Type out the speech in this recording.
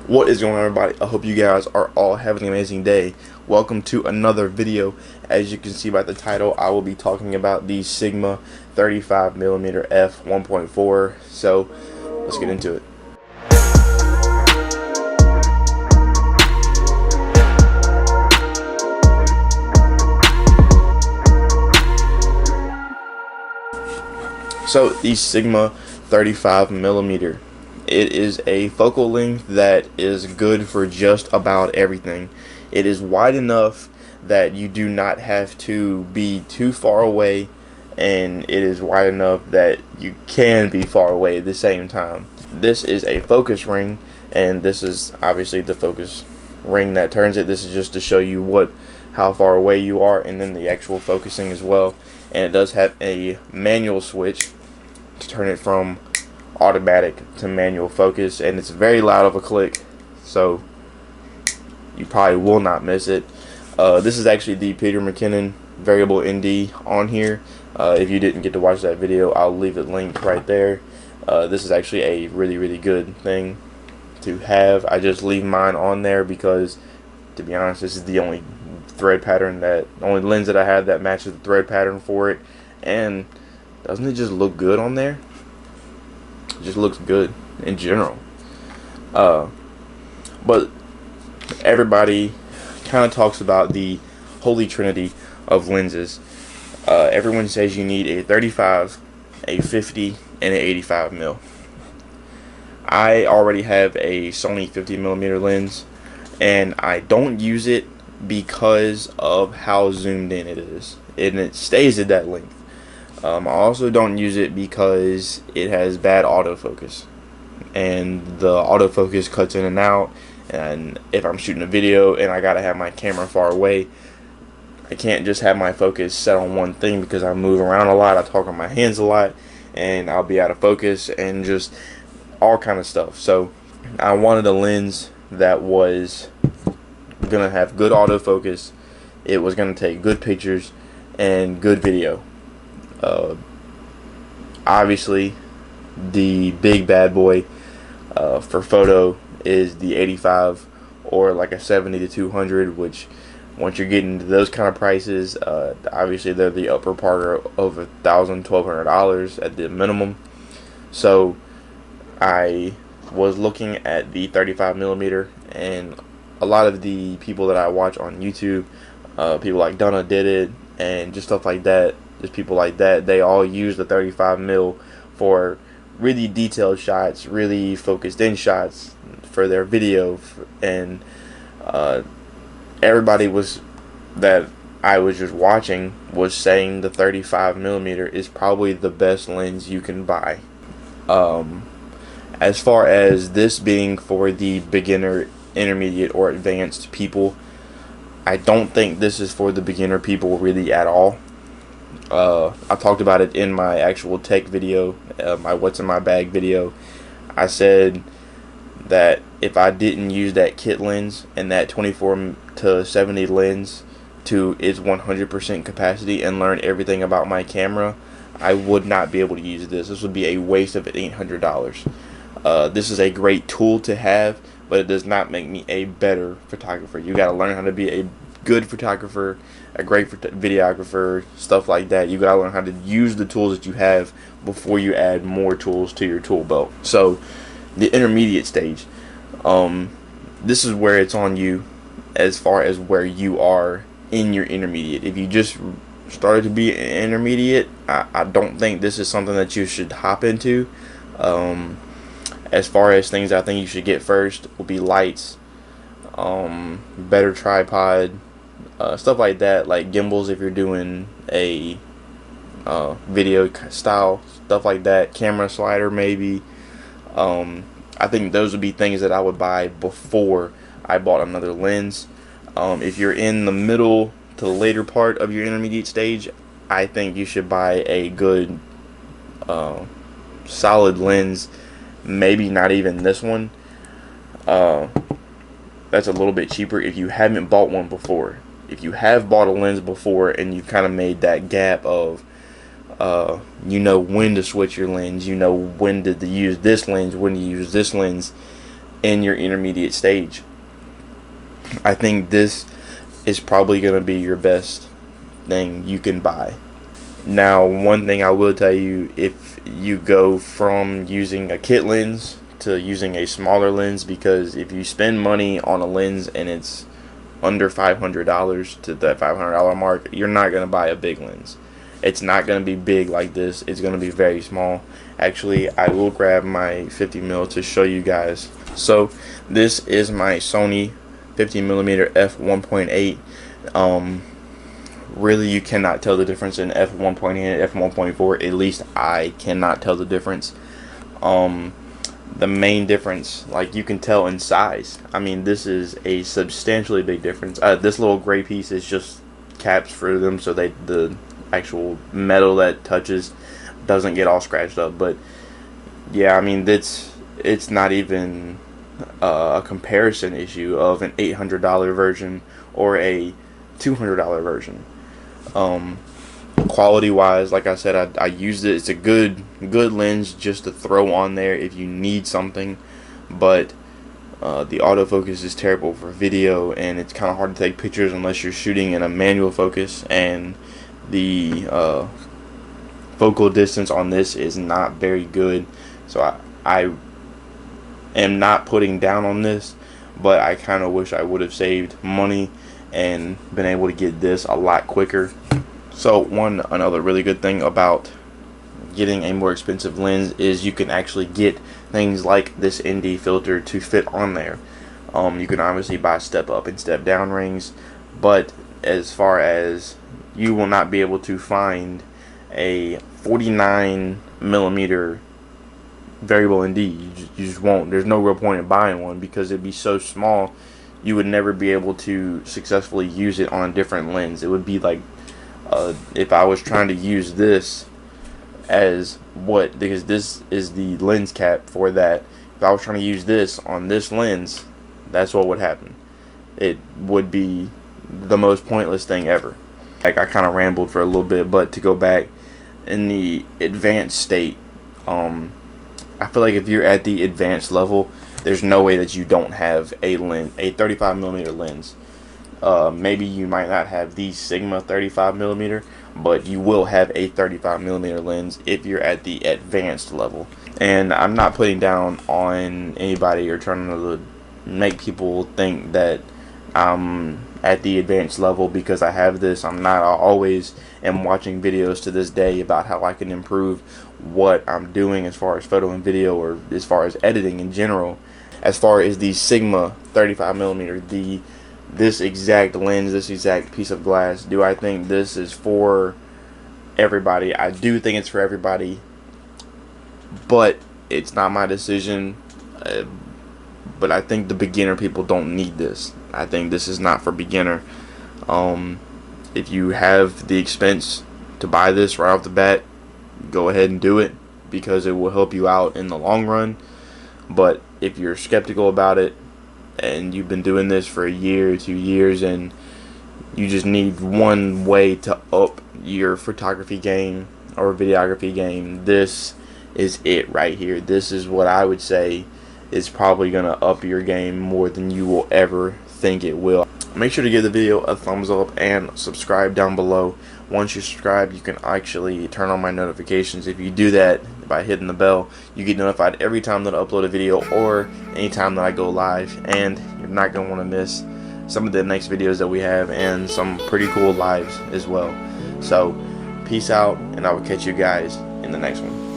What is going on, everybody? I hope you guys are all having an amazing day. Welcome to another video. As you can see by the title, I will be talking about the Sigma 35mm f1.4. So let's get into it. So the Sigma 35mm, it is a focal length that is good for just about everything. It is wide enough that you do not have to be too far away, and it is wide enough that you can be far away at the same time. This is a focus ring, and this is obviously the focus ring that turns it. This is just to show you how far away you are, and then the actual focusing as well. And it does have a manual switch to turn it from automatic to manual focus, and it's very loud of a click, so you probably will not miss it. This is actually the Peter McKinnon variable ND on here. If you didn't get to watch that video, I'll leave it linked right there. This is actually a really good thing to have. I just leave mine on there because, to be honest, this is the only only lens that I have that matches the thread pattern for it. And doesn't it just look good on there? It just looks good in general. But everybody kind of talks about the Holy Trinity of lenses. Everyone says you need a 35, a 50, and an 85 mil. I already have a Sony 50mm lens, and I don't use it because of how zoomed in it is, and it stays at that length. I also don't use it because it has bad autofocus, and the autofocus cuts in and out. And if I'm shooting a video and I gotta have my camera far away, I can't just have my focus set on one thing because I move around a lot, I talk with my hands a lot, and I'll be out of focus and just all kind of stuff. So I wanted a lens that was gonna have good autofocus, it was gonna take good pictures and good video. Obviously the big bad boy for photo is the 85 or like a 70 to 200, which once you're getting to those kind of prices, obviously they're the upper part of $1,000–1,200 at the minimum. So I was looking at the 35mm, and a lot of the people that I watch on YouTube, people like Donna did it, and just stuff like that, just people like that, they all use the 35mm for really detailed shots, really focused in shots for their video. And everybody that I was just watching was saying the 35mm is probably the best lens you can buy. As far as this being for the beginner, intermediate, or advanced people, I don't think this is for the beginner people really at all. I talked about it in my actual tech video, my what's in my bag video. I said that if I didn't use that kit lens and that 24 to 70 lens to its 100% capacity and learn everything about my camera, I would not be able to use this. This would be a waste of $800. This is a great tool to have, but it does not make me a better photographer. You got to learn how to be a good photographer, a great videographer, stuff like that. You got to learn how to use the tools that you have before you add more tools to your tool belt. So the intermediate stage, this is where it's on you as far as where you are in your intermediate. If you just started to be an intermediate, I don't think this is something that you should hop into. As far as things I think you should get first will be lights, better tripod, stuff like that, like gimbals if you're doing a video style, stuff like that, camera slider maybe. I think those would be things that I would buy before I bought another lens. If you're in the middle to the later part of your intermediate stage, I think you should buy a good solid lens. Maybe not even this one. That's a little bit cheaper if you haven't bought one before. If you have bought a lens before and you've kind of made that gap of you know when to switch your lens, you know when to use this lens, when to use this lens, in your intermediate stage. I think this is probably going to be your best thing you can buy. Now, one thing I will tell you, if you go from using a kit lens to using a smaller lens, because if you spend money on a lens and it's under $500 to that $500 mark, you're not going to buy a big lens. It's not going to be big like this. It's going to be very small. Actually, I will grab my 50mm to show you guys. So this is my Sony 50mm f1.8. Really, you cannot tell the difference in f1.8 and f1.4. At least I cannot tell the difference. The main difference, like, you can tell in size. I mean, this is a substantially big difference. This little gray piece is just caps for them, so the actual metal that touches doesn't get all scratched up. But yeah, I mean, it's not even a comparison issue of an $800 version or a $200 version. Quality wise, like I said, I used it. It's a good lens just to throw on there if you need something, but the autofocus is terrible for video, and it's kind of hard to take pictures unless you're shooting in a manual focus, and the focal distance on this is not very good. So I am not putting down on this, but I kind of wish I would have saved money and been able to get this a lot quicker. So another really good thing about getting a more expensive lens is you can actually get things like this ND filter to fit on there. You can obviously buy step up and step down rings, but as far as, you will not be able to find a 49mm variable ND. You just won't. There's no real point in buying one because it'd be so small you would never be able to successfully use it on a different lens. It would be like if I was trying to use this as because this is the lens cap for that. If I was trying to use this on this lens, that's what would happen. It would be the most pointless thing ever. Like, I kind of rambled for a little bit, but to go back, in the advanced state, I feel like if you're at the advanced level, there's no way that you don't have a 35mm lens. Maybe you might not have the Sigma 35mm, but you will have a 35mm lens if you're at the advanced level. And I'm not putting down on anybody or trying to make people think that I'm at the advanced level because I have this. I'm not. I always am watching videos to this day about how I can improve what I'm doing as far as photo and video, or as far as editing in general. As far as the Sigma 35mm, this exact lens, this exact piece of glass, do I think this is for everybody? I do think it's for everybody, but it's not my decision. But I think the beginner people don't need this. I think this is not for beginner. If you have the expense to buy this right off the bat, go ahead and do it, because it will help you out in the long run. But if you're skeptical about it and you've been doing this for a year or 2 years and you just need one way to up your photography game or videography game, this is it right here. This is what I would say is probably going to up your game more than you will ever think it will. Make sure to give the video a thumbs up and subscribe down below. Once you subscribe, you can actually turn on my notifications. If you do that by hitting the bell, you get notified every time that I upload a video or anytime that I go live, and you're not going to want to miss some of the next videos that we have and some pretty cool lives as well. So peace out, and I will catch you guys in the next one.